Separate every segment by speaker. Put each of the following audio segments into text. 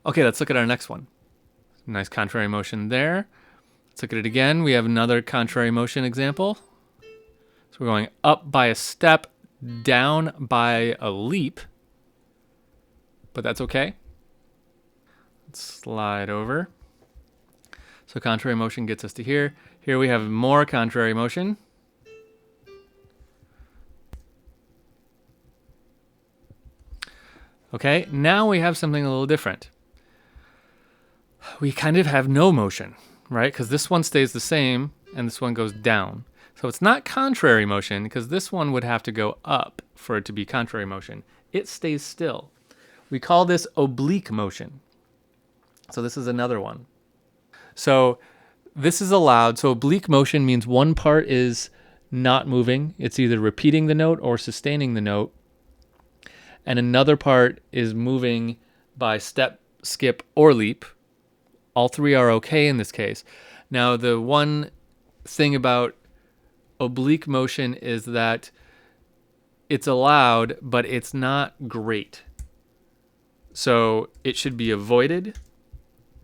Speaker 1: Okay, let's look at our next one. Nice contrary motion there. Let's look at it again. We have another contrary motion example. So we're going up by a step, down by a leap, but that's okay. Let's slide over. So contrary motion gets us to here. Here we have more contrary motion. Okay, now we have something a little different. We kind of have no motion, right? Because this one stays the same and this one goes down. So it's not contrary motion because this one would have to go up for it to be contrary motion. It stays still. We call this oblique motion. So this is another one. So this is allowed. So oblique motion means one part is not moving. It's either repeating the note or sustaining the note. And another part is moving by step, skip, or leap. All three are okay in this case. Now, the one thing about oblique motion is that it's allowed, but it's not great. So it should be avoided,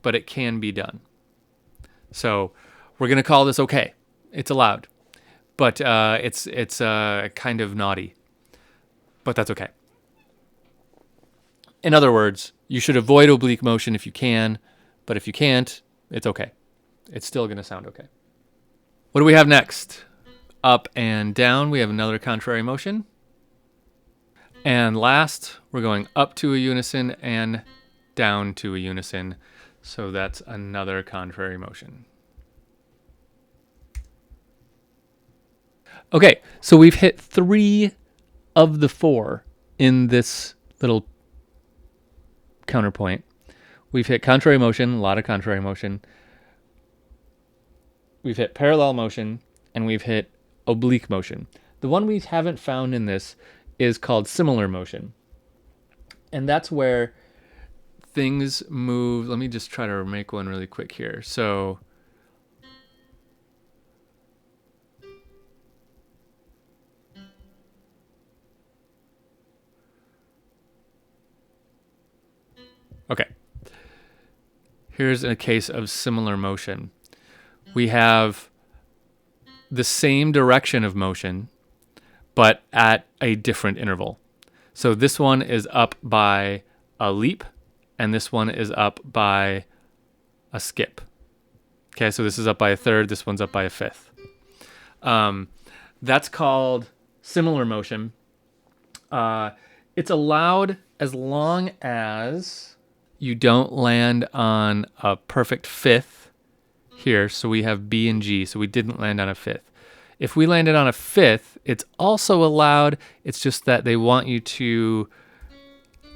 Speaker 1: but it can be done. So we're going to call this okay. It's allowed, but it's kind of naughty, but that's okay. In other words, you should avoid oblique motion if you can, but if you can't, it's okay. It's still going to sound okay. What do we have next? Up and down, we have another contrary motion. And last, we're going up to a unison and down to a unison. So that's another contrary motion. Okay, so we've hit 3 of the 4 in this little counterpoint. We've hit contrary motion, a lot of contrary motion. We've hit parallel motion, and we've hit oblique motion. The one we haven't found in this is called similar motion. And that's where things move. Let me just try to make one really quick here. So okay. Here's a case of similar motion. We have the same direction of motion, but at a different interval. So this one is up by a leap, and this one is up by a skip. Okay, so this is up by a third, this one's up by a fifth. That's called similar motion. It's allowed as long as you don't land on a perfect fifth here. So we have B and G, so we didn't land on a fifth. If we landed on a fifth, it's also allowed. It's just that they want you to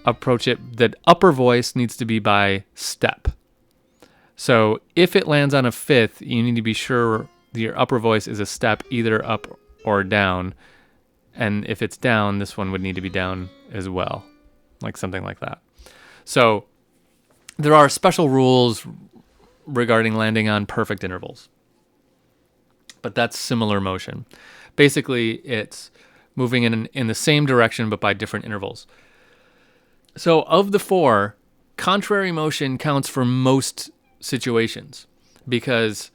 Speaker 1: approach it. The upper voice needs to be by step. So if it lands on a fifth, you need to be sure your upper voice is a step either up or down. And if it's down, this one would need to be down as well, like something like that. So there are special rules regarding landing on perfect intervals. But that's similar motion. Basically, it's moving in the same direction but by different intervals. So of the 4, contrary motion counts for most situations because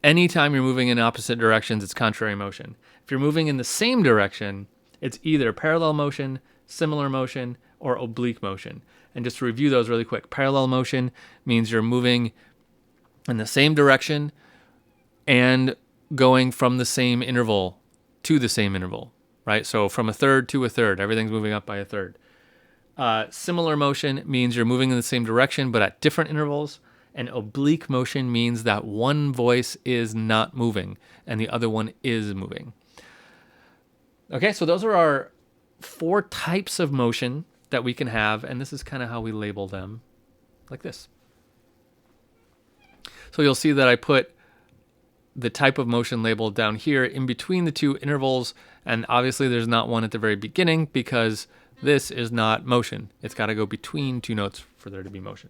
Speaker 1: anytime you're moving in opposite directions, it's contrary motion. If you're moving in the same direction, it's either parallel motion, similar motion, or oblique motion. And just to review those really quick, parallel motion means you're moving in the same direction and going from the same interval to the same interval, right? So from a third to a third, everything's moving up by a third. Similar motion means you're moving in the same direction but at different intervals. And oblique motion means that one voice is not moving and the other one is moving. Okay, so those are our 4 types of motion that we can have, and this is kind of how we label them, like this. So you'll see that I put the type of motion labeled down here in between the 2 intervals, and obviously there's not one at the very beginning because this is not motion. It's got to go between 2 notes for there to be motion.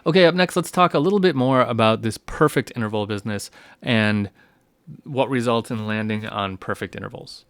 Speaker 1: Okay, up next, let's talk a little bit more about this perfect interval business and what results in landing on perfect intervals.